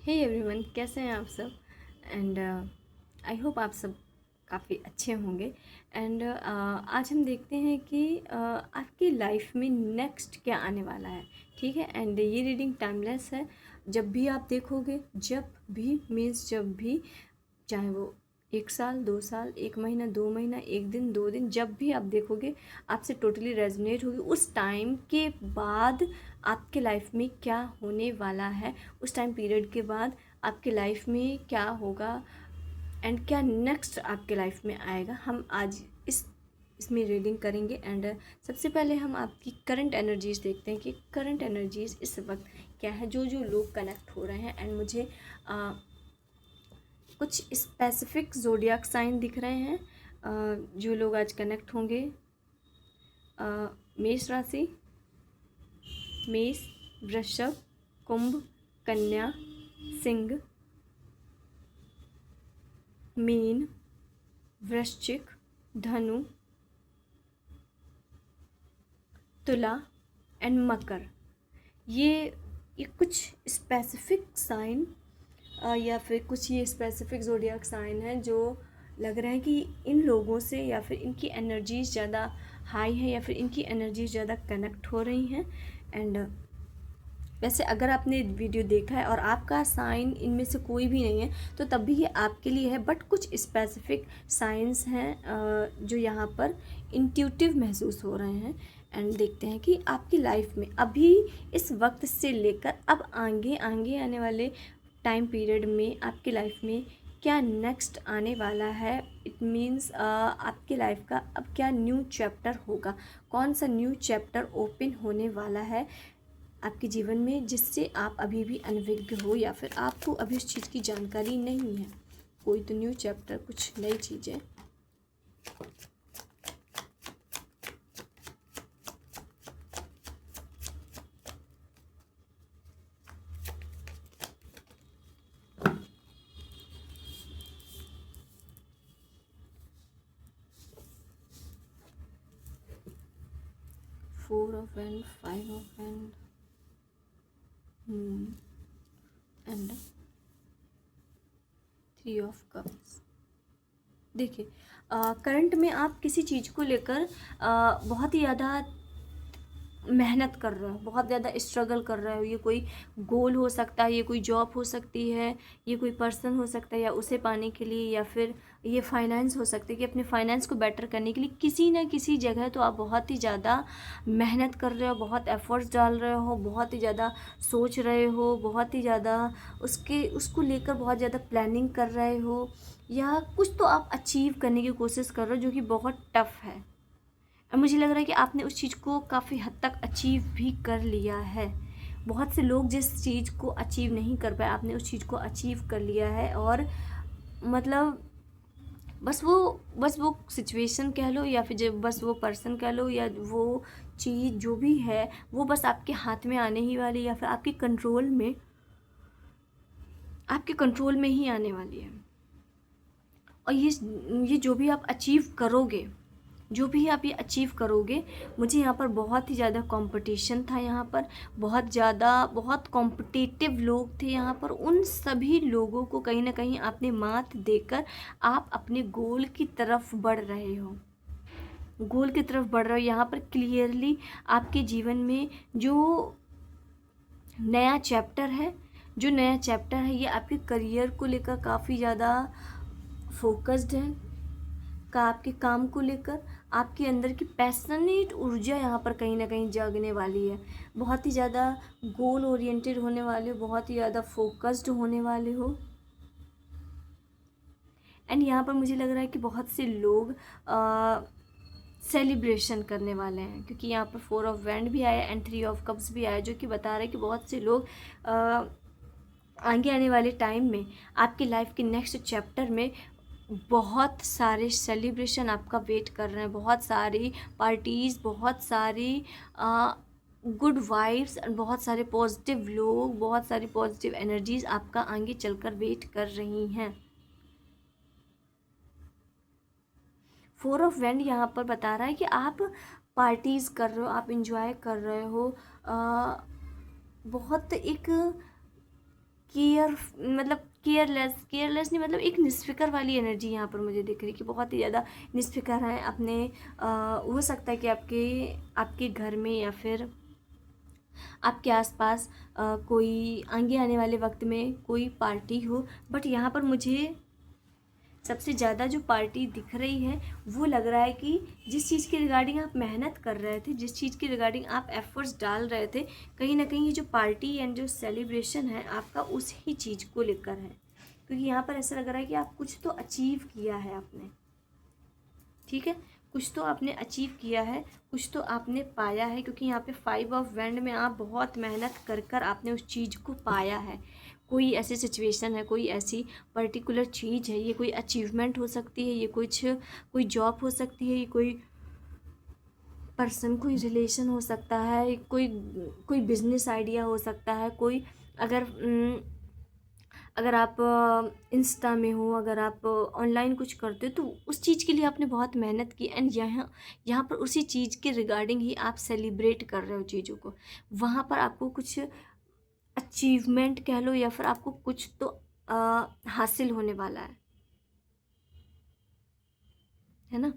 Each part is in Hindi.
हे एवरीवन, कैसे हैं आप सब। एंड आई होप आप सब काफ़ी अच्छे होंगे। एंड आज हम देखते हैं कि आपकी लाइफ में नेक्स्ट क्या आने वाला है। ठीक है, एंड ये रीडिंग टाइमलेस है। जब भी आप देखोगे, जब भी मीन्स जब भी, चाहे वो 1 साल 2 साल 1 महीना 2 महीना 1 दिन 2 दिन, जब भी आप देखोगे आपसे टोटली रेजोनेट होगी। उस टाइम के बाद आपके लाइफ में क्या होने वाला है, उस टाइम पीरियड के बाद आपके लाइफ में क्या होगा एंड क्या नेक्स्ट आपके लाइफ में आएगा, हम आज इसमें रीडिंग करेंगे। एंड सबसे पहले हम आपकी करंट एनर्जीज देखते हैं कि करंट एनर्जीज इस वक्त क्या है। जो जो लोग कनेक्ट हो रहे हैं, एंड मुझे कुछ स्पेसिफिक ज़ोडियाक साइन दिख रहे हैं। जो लोग आज कनेक्ट होंगे, मेष राशि, मेष, वृषभ, कुंभ, कन्या, सिंह, मीन, वृश्चिक, धनु, तुला एंड मकर। ये कुछ स्पेसिफिक साइन या फिर कुछ ये स्पेसिफिक ज़ोडियाक साइन है जो लग रहा है कि इन लोगों से या फिर इनकी एनर्जीज ज़्यादा हाई है या फिर इनकी एनर्जीज ज़्यादा कनेक्ट हो रही हैं। एंड वैसे अगर आपने वीडियो देखा है और आपका साइन इनमें से कोई भी नहीं है तो तब भी ये आपके लिए है, बट कुछ स्पेसिफिक साइंस हैं जो यहाँ पर इंट्यूटिव महसूस हो रहे हैं। एंड देखते हैं कि आपकी लाइफ में अभी इस वक्त से लेकर अब आगे आगे आने वाले टाइम पीरियड में आपकी लाइफ में क्या नेक्स्ट आने वाला है। इट मीन्स आपकी लाइफ का अब क्या न्यू चैप्टर होगा, कौन सा न्यू चैप्टर ओपन होने वाला है आपके जीवन में, जिससे आप अभी भी अनभिज्ञ हो या फिर आपको अभी उस चीज़ की जानकारी नहीं है। कोई तो न्यू चैप्टर, कुछ नई चीज़ें। Four of and, five of and, and 3 of cups. देखिए, करंट में आप किसी चीज़ को लेकर बहुत ही ज़्यादा मेहनत कर रहे हो, बहुत ज़्यादा स्ट्रगल कर रहे हो। ये कोई गोल हो सकता है, ये कोई जॉब हो सकती है, ये कोई पर्सन हो सकता है, या उसे पाने के लिए, या फिर ये फाइनेंस हो सकता है कि अपने फाइनेंस को बेटर करने के लिए किसी ना किसी जगह तो आप बहुत ही ज़्यादा मेहनत कर रहे हो, बहुत एफर्ट्स डाल रहे हो, बहुत ही ज़्यादा सोच रहे हो, बहुत ही ज़्यादा उसको लेकर बहुत ज़्यादा प्लानिंग कर रहे हो, या कुछ तो आप अचीव करने की कोशिश कर रहे हो जो कि बहुत टफ है। और मुझे लग रहा है कि आपने उस चीज़ को काफ़ी हद तक अचीव भी कर लिया है। बहुत से लोग जिस चीज़ को अचीव नहीं कर पाए, आपने उस चीज़ को अचीव कर लिया है। और मतलब बस वो सिचुएशन कह लो, या फिर जब बस वो पर्सन कह लो, या वो चीज़ जो भी है वो बस आपके हाथ में आने ही वाली, या फिर आपके कंट्रोल में ही आने वाली है। और ये जो भी आप अचीव करोगे, जो भी आप ये अचीव करोगे, मुझे यहाँ पर बहुत ही ज़्यादा कंपटीशन था, यहाँ पर बहुत कॉम्पिटिटिव लोग थे यहाँ पर। उन सभी लोगों को कहीं ना कहीं आपने मात देकर आप अपने गोल की तरफ बढ़ रहे हो, गोल की तरफ बढ़ रहे हो। यहाँ पर क्लियरली आपके जीवन में जो नया चैप्टर है, ये आपके करियर को लेकर काफ़ी ज़्यादा फोकस्ड है, का आपके काम को लेकर आपके अंदर की पैशनेट ऊर्जा यहाँ पर कहीं ना कहीं जागने वाली है। बहुत ही ज़्यादा गोल ओरिएंटेड होने वाले हो, बहुत ही ज़्यादा फोकस्ड होने वाले हो। एंड यहाँ पर मुझे लग रहा है कि बहुत से लोग सेलिब्रेशन करने वाले हैं, क्योंकि यहाँ पर 4 ऑफ वैंड भी आया एंड 3 ऑफ कप्स भी आया, जो कि बता रहा है कि बहुत से लोग आगे आने वाले टाइम में आपकी लाइफ के नेक्स्ट चैप्टर में बहुत सारे सेलिब्रेशन आपका वेट कर रहे हैं, बहुत सारी पार्टीज़, बहुत सारी गुड वाइब्स, बहुत सारे पॉजिटिव लोग, बहुत सारी पॉजिटिव एनर्जीज आपका आगे चलकर वेट कर रही हैं। 4 ऑफ वैंड यहाँ पर बता रहा है कि आप पार्टीज़ कर रहे हो, आप इंजॉय कर रहे हो, बहुत एक केयर मतलब केयरलेस नहीं, मतलब एक निस्फिकर वाली एनर्जी यहाँ पर मुझे दिख रही कि बहुत ही ज़्यादा निस्फिकर है अपने। हो सकता है कि आपके घर में या फिर आपके आसपास कोई आगे आने वाले वक्त में कोई पार्टी हो, बट यहाँ पर मुझे सबसे ज़्यादा जो पार्टी दिख रही है वो लग रहा है कि जिस चीज़ के रिगार्डिंग आप मेहनत कर रहे थे, जिस चीज़ के रिगार्डिंग आप एफर्ट्स डाल रहे थे, कहीं ना कहीं ये जो पार्टी एंड जो सेलिब्रेशन है आपका उस ही चीज़ को लेकर है। क्योंकि यहाँ पर ऐसा लग रहा है कि आप कुछ तो अचीव किया है आपने, ठीक है, कुछ तो आपने अचीव किया है, कुछ तो आपने पाया है। क्योंकि यहाँ पे 5 ऑफ वैंड में आप बहुत मेहनत कर आपने उस चीज़ को पाया है। कोई ऐसी सिचुएशन है, कोई ऐसी पर्टिकुलर चीज़ है, ये कोई अचीवमेंट हो सकती है, ये कोई जॉब हो सकती है, ये कोई पर्सन, कोई रिलेशन हो सकता है, कोई बिजनेस आइडिया हो सकता है, कोई अगर आप इंस्टा में हो, अगर आप ऑनलाइन कुछ करते हो तो उस चीज़ के लिए आपने बहुत मेहनत की एंड यहाँ पर उसी चीज़ के रिगार्डिंग ही आप सेलिब्रेट कर रहे हो चीज़ों को। वहाँ पर आपको कुछ अचीवमेंट कह लो या फिर आपको कुछ तो हासिल होने वाला है ना।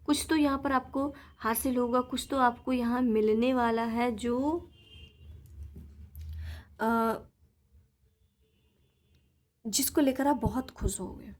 कुछ तो यहाँ पर आपको हासिल होगा, कुछ तो आपको यहाँ मिलने वाला है जो जिसको लेकर आप बहुत खुश होगे।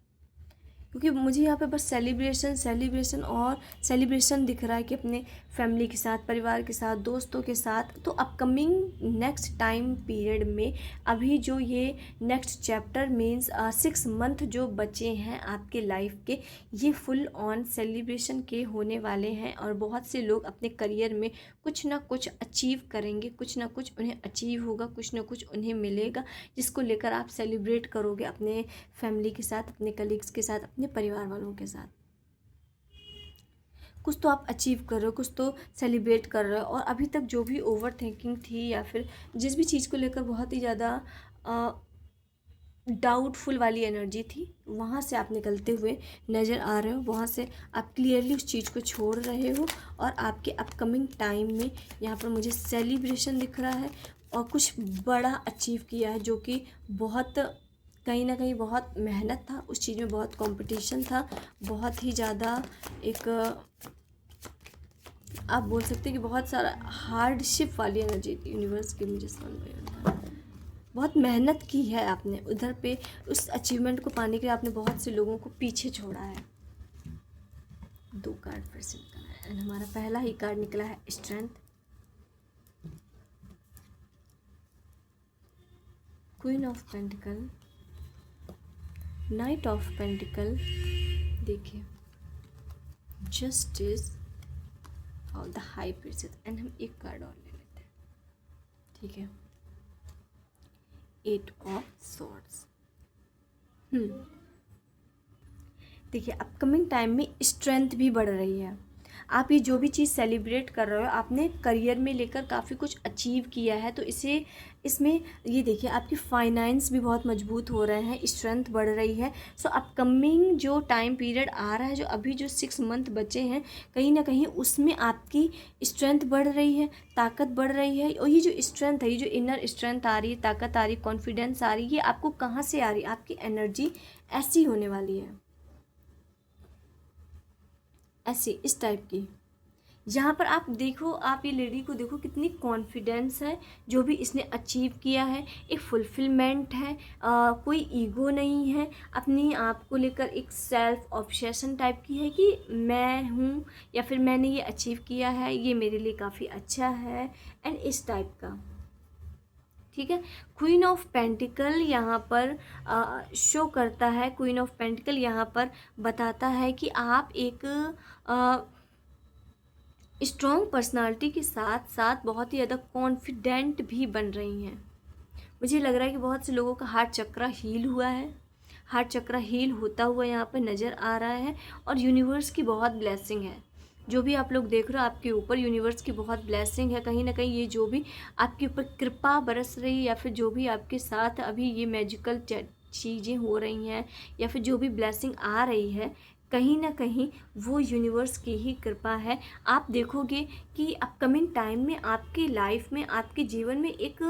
क्योंकि मुझे यहाँ पे बस सेलिब्रेशन और सेलिब्रेशन दिख रहा है कि अपने फैमिली के साथ, परिवार के साथ, दोस्तों के साथ। तो अपकमिंग नेक्स्ट टाइम पीरियड में अभी जो ये नेक्स्ट चैप्टर मीन्स 6 मंथ जो बचे हैं आपके लाइफ के, ये फुल ऑन सेलिब्रेशन के होने वाले हैं। और बहुत से लोग अपने करियर में कुछ ना कुछ अचीव करेंगे, कुछ ना कुछ उन्हें अचीव होगा, कुछ ना कुछ उन्हें मिलेगा, जिसको लेकर आप सेलिब्रेट करोगे अपने फैमिली के साथ, अपने कलीग्स के साथ, अपने परिवार वालों के साथ। कुछ तो आप अचीव कर रहे हो, कुछ तो सेलिब्रेट कर रहे हो। और अभी तक जो भी ओवर थिंकिंग थी या फिर जिस भी चीज़ को लेकर बहुत ही ज़्यादा डाउटफुल वाली एनर्जी थी, वहाँ से आप निकलते हुए नज़र आ रहे हो। वहाँ से आप क्लियरली उस चीज़ को छोड़ रहे हो और आपके अपकमिंग टाइम में यहाँ पर मुझे सेलिब्रेशन दिख रहा है और कुछ बड़ा अचीव किया है, जो कि बहुत कहीं ना कहीं बहुत मेहनत था उस चीज़ में, बहुत कंपटीशन था, बहुत ही ज़्यादा एक आप बोल सकते हैं कि बहुत सारा हार्डशिप वाली एनर्जी थी। यूनिवर्स की मुझे समझ में आता है, बहुत मेहनत की है आपने उधर पे। उस अचीवमेंट को पाने के लिए आपने बहुत से लोगों को पीछे छोड़ा है। 2 कार्ड फिर से निकला है एंड हमारा पहला ही कार्ड निकला है strength, queen of pentacle, night of pentacle, देखिए जस्टिस और द हाई प्रीस्टेस। एंड हम एक कार्ड और ले लेते हैं, ठीक है, 8 ऑफ सॉर्ड्स। देखिए अपकमिंग टाइम में स्ट्रेंथ भी बढ़ रही है। आप ये जो भी चीज़ सेलिब्रेट कर रहे हो, आपने करियर में लेकर काफ़ी कुछ अचीव किया है, तो इसमें ये देखिए आपकी फाइनेंस भी बहुत मजबूत हो रहे हैं, स्ट्रेंथ बढ़ रही है। सो अपकमिंग जो टाइम पीरियड आ रहा है, जो अभी जो 6 मंथ बचे हैं, कहीं ना कहीं उसमें आपकी स्ट्रेंथ बढ़ रही है, ताकत बढ़ रही है। और ये जो स्ट्रेंथ है, ये जो इनर स्ट्रेंथ आ रही है, ताकत आ रही है, कॉन्फिडेंस आ रही है, ये आपको कहाँ से आ रही है? आपकी एनर्जी ऐसी होने वाली है, ऐसी इस टाइप की। यहाँ पर आप देखो, आप ये लेडी को देखो कितनी कॉन्फिडेंस है, जो भी इसने अचीव किया है, एक फुलफिलमेंट है, कोई ईगो नहीं है, अपनी आप को लेकर एक सेल्फ ऑब्सेशन टाइप की है कि मैं हूँ या फिर मैंने ये अचीव किया है, ये मेरे लिए काफ़ी अच्छा है एंड इस टाइप का, ठीक है। क्वीन ऑफ पेंटिकल यहाँ पर शो करता है, क्वीन ऑफ पेंटिकल यहाँ पर बताता है कि आप एक स्ट्रॉन्ग पर्सनालिटी के साथ साथ बहुत ही ज़्यादा कॉन्फिडेंट भी बन रही हैं। मुझे लग रहा है कि बहुत से लोगों का हार्ट चक्रा हील हुआ है, हार्ट चक्रा हील होता हुआ यहाँ पर नज़र आ रहा है। और यूनिवर्स की बहुत ब्लेसिंग है, जो भी आप लोग देख रहे हो आपके ऊपर यूनिवर्स की बहुत ब्लेसिंग है। कहीं ना कहीं ये जो भी आपके ऊपर कृपा बरस रही है, या फिर जो भी आपके साथ अभी ये मैजिकल चीज़ें हो रही हैं, या फिर जो भी ब्लेसिंग आ रही है, कहीं ना कहीं वो यूनिवर्स की ही कृपा है। आप देखोगे कि अपकमिंग टाइम में आपकी लाइफ में, आपके जीवन में एक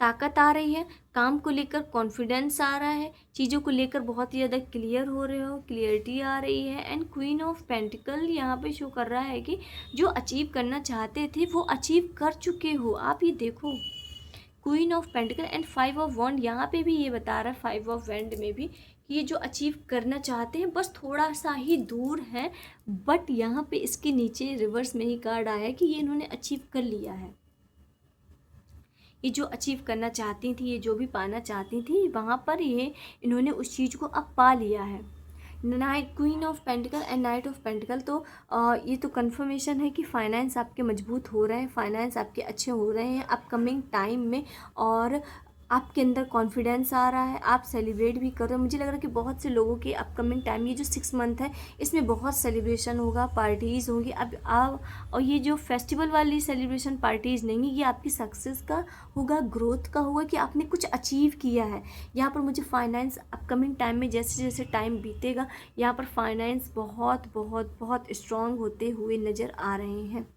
ताकत आ रही है, काम को लेकर कॉन्फिडेंस आ रहा है, चीज़ों को लेकर बहुत ही ज़्यादा क्लियर हो रहे हो, क्लियरिटी आ रही है। एंड क्वीन ऑफ पेंटिकल यहाँ पे शो कर रहा है कि जो अचीव करना चाहते थे वो अचीव कर चुके हो। आप ये देखो, queen of pentacles and 5 of wands, यहाँ पे भी ये बता रहा है 5 ऑफ वॉन्ड में भी कि ये जो अचीव करना चाहते हैं बस थोड़ा सा ही दूर है। बट यहाँ पे इसके नीचे रिवर्स में ही कार्ड आया है कि ये इन्होंने अचीव कर लिया है। ये जो अचीव करना चाहती थी, ये जो भी पाना चाहती थी, वहाँ पर ये इन्होंने उस चीज़ को अब पा लिया है। Night, queen of pentacles and night of pentacle, तो ये तो कंफर्मेशन है कि फाइनेंस आपके मजबूत हो रहे हैं, फाइनेंस आपके अच्छे हो रहे हैं अपकमिंग टाइम में, और आपके अंदर कॉन्फिडेंस आ रहा है, आप सेलिब्रेट भी कर रहे हो। मुझे लग रहा है कि बहुत से लोगों के अपकमिंग टाइम, ये जो 6 मंथ है इसमें बहुत सेलिब्रेशन होगा, पार्टीज़ होंगी। अब आप, और ये जो फेस्टिवल वाली सेलिब्रेशन पार्टीज़ नहीं है, ये आपकी सक्सेस का होगा, ग्रोथ का होगा, कि आपने कुछ अचीव किया है। यहाँ पर मुझे फाइनेंस अपकमिंग टाइम में जैसे जैसे टाइम बीतेगा, यहाँ पर फाइनेंस बहुत बहुत बहुत स्ट्रॉन्ग होते हुए नज़र आ रहे हैं,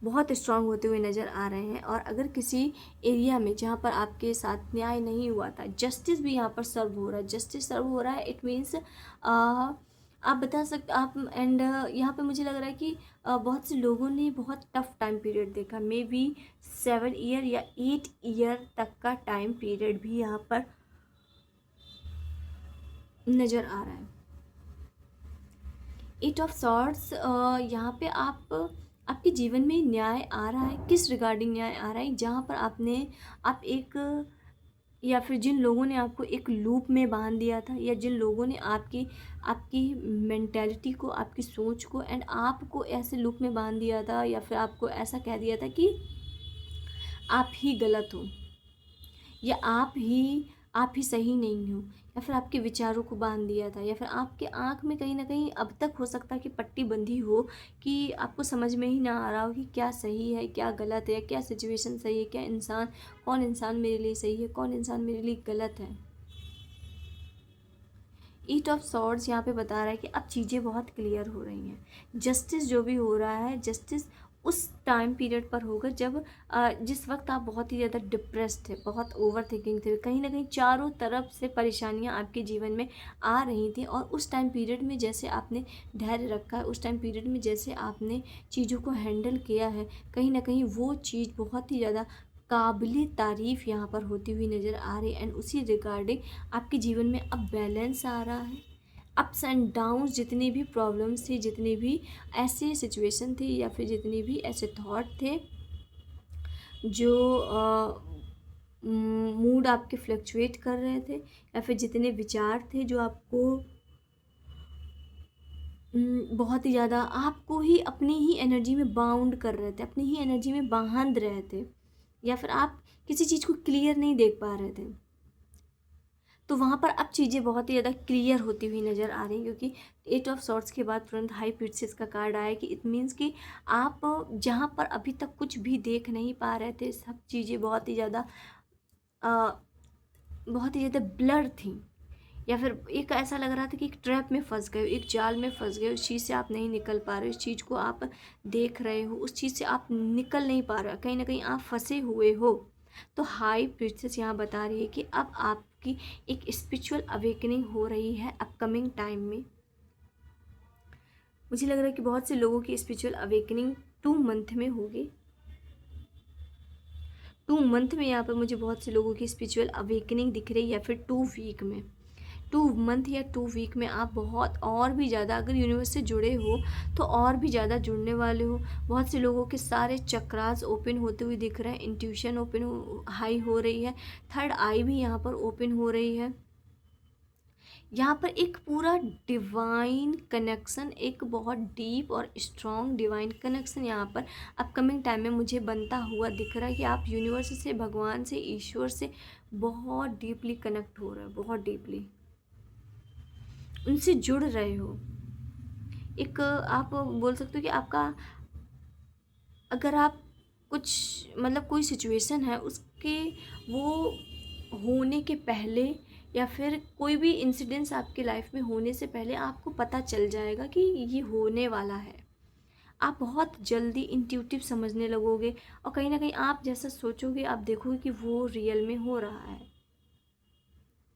बहुत स्ट्रांग होते हुए नज़र आ रहे हैं। और अगर किसी एरिया में जहाँ पर आपके साथ न्याय नहीं हुआ था, जस्टिस भी यहाँ पर सर्व हो रहा है, जस्टिस सर्व हो रहा है। इट मीन्स आप बता सकते आप, एंड यहाँ पे मुझे लग रहा है कि बहुत से लोगों ने बहुत टफ टाइम पीरियड देखा, मे बी 7 ईयर या 8 ईयर तक का टाइम पीरियड भी यहाँ पर नज़र आ रहा है। 8 ऑफ सॉर्ड्स, यहाँ पे आपके जीवन में न्याय आ रहा है। किस रिगार्डिंग न्याय आ रहा है? जहाँ पर आप एक, या फिर जिन लोगों ने आपको एक लूप में बांध दिया था, या जिन लोगों ने आपकी आपकी मेंटेलिटी को, आपकी सोच को एंड आपको ऐसे लूप में बांध दिया था, या फिर आपको ऐसा कह दिया था कि आप ही गलत हो, या आप ही सही नहीं हो, या फिर आपके विचारों को बांध दिया था, या फिर आपके आँख में कहीं ना कहीं अब तक हो सकता है कि पट्टी बंधी हो, कि आपको समझ में ही ना आ रहा हो कि क्या सही है, क्या गलत है, क्या सिचुएशन सही है, क्या इंसान, कौन इंसान मेरे लिए सही है, कौन इंसान मेरे लिए गलत है। 8 ऑफ सॉर्ड्स यहाँ पे बता रहा है कि अब चीज़ें बहुत क्लियर हो रही हैं। जस्टिस जो भी हो रहा है, जस्टिस उस टाइम पीरियड पर होगा जब जिस वक्त आप बहुत ही ज़्यादा डिप्रेस्ड थे, बहुत ओवर थिंकिंग थे, कहीं ना कहीं चारों तरफ से परेशानियाँ आपके जीवन में आ रही थी, और उस टाइम पीरियड में जैसे आपने धैर्य रखा है, उस टाइम पीरियड में जैसे आपने चीज़ों को हैंडल किया है, कहीं ना कहीं वो चीज़ बहुत ही ज़्यादा काबिल तारीफ़ यहाँ पर होती हुई नज़र आ रही है। एंड उसी रिगार्डिंग आपके जीवन में अब बैलेंस आ रहा है। अप्स एंड डाउन्स, जितनी भी प्रॉब्लम्स थी, जितनी भी ऐसे सिचुएशन थी, या फिर जितनी भी ऐसे थॉट थे जो मूड आपके फ्लक्चुएट कर रहे थे, या फिर जितने विचार थे जो आपको बहुत ही ज़्यादा आपको ही अपनी ही एनर्जी में बाउंड कर रहे थे, अपनी ही एनर्जी में बांध रहे थे, या फिर आप किसी चीज़ को क्लियर नहीं देख पा रहे थे, तो वहाँ पर अब चीज़ें बहुत ही ज़्यादा क्लियर होती हुई नज़र आ रही हैं। क्योंकि 8 ऑफ सॉर्ड्स के बाद तुरंत हाई प्रिंसेस का कार्ड आया, कि इट मीन्स कि आप जहाँ पर अभी तक कुछ भी देख नहीं पा रहे थे, सब चीज़ें बहुत ही ज़्यादा ब्लर थी, या फिर एक ऐसा लग रहा था कि एक ट्रैप में फंस गए, एक जाल में फंस गए, उस चीज़ से आप नहीं निकल पा रहे, उस चीज़ को आप देख रहे हो, उस चीज़ से आप निकल नहीं पा रहे, कहीं ना कहीं आप फंसे हुए हो। तो हाई प्रिंसेस यहाँ बता रही है कि अब आपकी एक स्पिरिचुअल अवेकनिंग हो रही है अपकमिंग टाइम में। मुझे लग रहा है कि बहुत से लोगों की स्पिरिचुअल अवेकनिंग 2 मंथ में होगी। 2 मंथ में यहाँ पर मुझे बहुत से लोगों की स्पिरिचुअल अवेकनिंग दिख रही है, या फिर 2 वीक में, 2 मंथ या 2 वीक में आप बहुत और भी ज़्यादा, अगर यूनिवर्स से जुड़े हो तो और भी ज़्यादा जुड़ने वाले हो। बहुत से लोगों के सारे चक्रास ओपन होते हुए दिख रहे हैं, इंट्यूशन हाई हो रही है, थर्ड आई भी यहाँ पर ओपन हो रही है। यहाँ पर एक पूरा डिवाइन कनेक्शन, एक बहुत डीप और स्ट्रॉन्ग डिवाइन कनेक्शन यहाँ पर अपकमिंग टाइम में मुझे बनता हुआ दिख रहा है, कि आप यूनिवर्स से, भगवान से, ईश्वर से बहुत डीपली कनेक्ट हो रहे हो, बहुत डीपली उनसे जुड़ रहे हो। एक आप बोल सकते हो कि आपका, अगर आप कुछ, मतलब कोई सिचुएशन है उसके वो होने के पहले, या फिर कोई भी इंसिडेंट्स आपके लाइफ में होने से पहले आपको पता चल जाएगा कि ये होने वाला है। आप बहुत जल्दी इंट्यूटिव समझने लगोगे और कहीं ना कहीं आप जैसा सोचोगे आप देखोगे कि वो रियल में हो रहा है,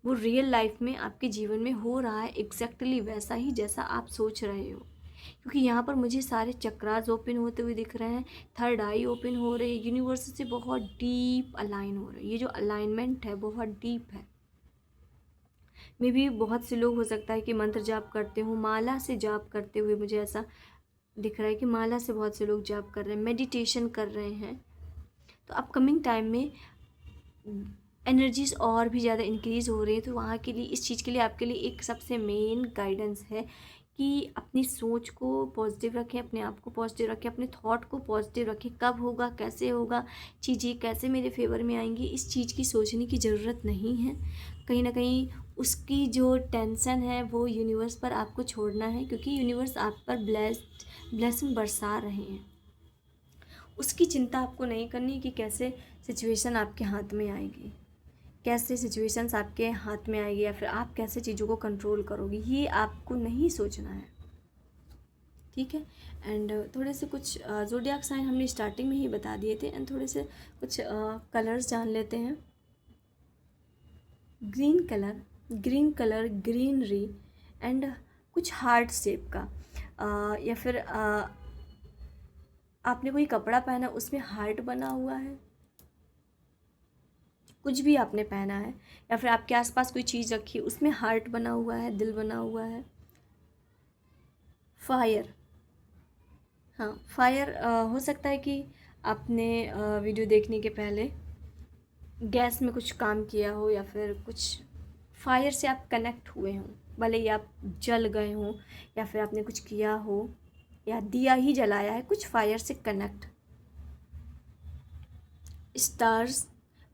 वो रियल लाइफ में आपके जीवन में हो रहा है एग्जैक्टली वैसा ही जैसा आप सोच रहे हो। क्योंकि यहाँ पर मुझे सारे चक्रास ओपन होते हुए दिख रहे हैं, थर्ड आई ओपन हो रही है, यूनिवर्स से बहुत डीप अलाइन हो रहा है। ये जो अलाइनमेंट है बहुत डीप है। मे भी बहुत से लोग हो सकता है कि मंत्र जाप करते हो, माला से जाप करते हुए मुझे ऐसा दिख रहा है कि माला से बहुत से लोग जाप कर रहे हैं, मेडिटेशन कर रहे हैं। तो अपकमिंग टाइम में एनर्जीज और भी ज़्यादा इंक्रीज़ हो रही है। तो वहाँ के लिए, इस चीज़ के लिए आपके लिए एक सबसे मेन गाइडेंस है कि अपनी सोच को पॉजिटिव रखें, अपने आप को पॉजिटिव रखें, अपने थॉट को पॉजिटिव रखें। कब होगा, कैसे होगा, चीज़ें कैसे मेरे फेवर में आएंगी, इस चीज़ की सोचने की ज़रूरत नहीं है। कहीं ना कहीं उसकी जो टेंशन है वो यूनिवर्स पर आपको छोड़ना है, क्योंकि यूनिवर्स आप पर ब्लेसिंग बरसा रहे हैं। उसकी चिंता आपको नहीं करनी कि कैसे सिचुएशन आपके हाथ में आएगी, कैसे सिचुएशंस आपके हाथ में आएगी, या फिर आप कैसे चीज़ों को कंट्रोल करोगे, ये आपको नहीं सोचना है। ठीक है। एंड थोड़े से कुछ ज़ोडिएक साइन हमने स्टार्टिंग में ही बता दिए थे। एंड थोड़े से कुछ कलर्स जान लेते हैं। ग्रीन कलर ग्रीनरी एंड कुछ हार्ट शेप का, या फिर आपने कोई कपड़ा पहना उसमें हार्ट बना हुआ है, कुछ भी आपने पहना है, या फिर आपके आसपास कोई चीज़ रखी है उसमें हार्ट बना हुआ है, दिल बना हुआ है। फायर, हाँ फायर हो सकता है कि आपने वीडियो देखने के पहले गैस में कुछ काम किया हो, या फिर कुछ फायर से आप कनेक्ट हुए हों, भले ही आप जल गए हों, या फिर आपने कुछ किया हो, या दिया ही जलाया है, कुछ फायर से connect. Stars,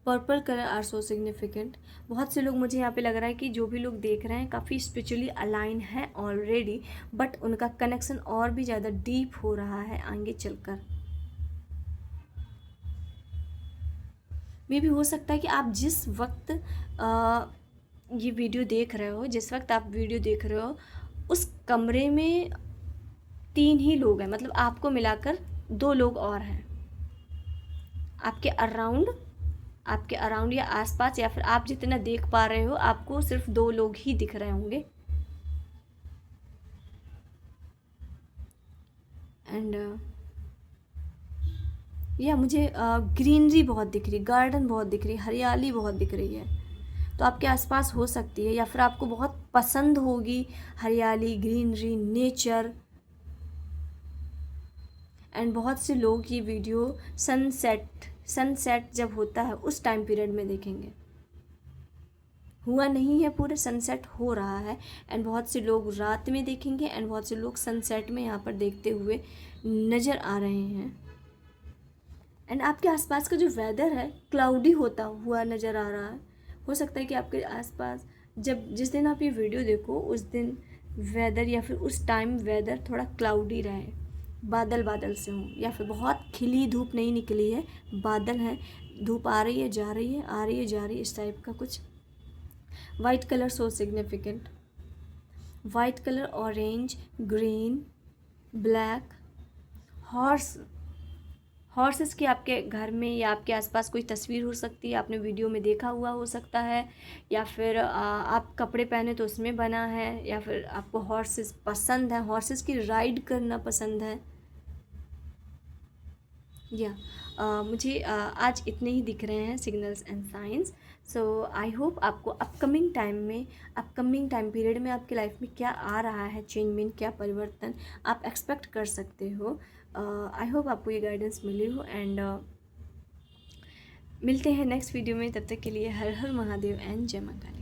purple colour are so significant. बहुत से लोग, मुझे यहाँ पे लग रहा है कि जो भी लोग देख रहे हैं काफ़ी स्पिरिचुअली अलाइन है ऑलरेडी, बट उनका कनेक्शन और भी ज़्यादा डीप हो रहा है आगे चलकर। मे भी हो सकता है कि आप जिस वक्त ये वीडियो देख रहे हो, जिस वक्त आप वीडियो देख रहे हो, उस कमरे में 3 ही लोग हैं, मतलब आपको मिलाकर 2 लोग और हैं आपके अराउंड या आसपास, या फिर आप जितना देख पा रहे हो आपको सिर्फ 2 लोग ही दिख रहे होंगे। एंड या मुझे ग्रीनरी बहुत दिख रही, गार्डन बहुत दिख रही, हरियाली बहुत दिख रही है। तो आपके आसपास हो सकती है, या फिर आपको बहुत पसंद होगी हरियाली, ग्रीनरी, नेचर। एंड बहुत से लोग ये वीडियो सनसेट जब होता है उस टाइम पीरियड में देखेंगे। हुआ नहीं है, पूरे सनसेट हो रहा है। एंड बहुत से लोग रात में देखेंगे, एंड बहुत से लोग सनसेट में यहाँ पर देखते हुए नज़र आ रहे हैं। एंड आपके आसपास का जो वेदर है क्लाउडी होता हुआ नज़र आ रहा है। हो सकता है कि आपके आसपास जिस दिन आप ये वीडियो देखो उस दिन वेदर, या फिर उस टाइम वेदर थोड़ा क्लाउडी रहे, बादल से हों, या फिर बहुत खिली धूप नहीं निकली है, बादल है, धूप आ रही है जा रही है, आ रही है जा रही है, इस टाइप का कुछ। वाइट कलर सो significant, white colour, orange, green, black, horses की आपके घर में या आपके आसपास कोई तस्वीर हो सकती है, आपने वीडियो में देखा हुआ हो सकता है, या फिर आप कपड़े पहने तो उसमें बना है, या फिर आपको हॉर्सेस पसंद है, हॉर्सेस की राइड करना पसंद है। या मुझे आज इतने ही दिख रहे हैं signals and science. So I hope आपको अपकमिंग टाइम पीरियड में आपकी लाइफ में क्या आ रहा है, चेंजमेंट, क्या परिवर्तन आप एक्सपेक्ट कर सकते हो। आई होप आपको ये गाइडेंस मिली हो। एंड मिलते हैं नेक्स्ट वीडियो में, तब तक के लिए हर हर महादेव एंड जय मां काली।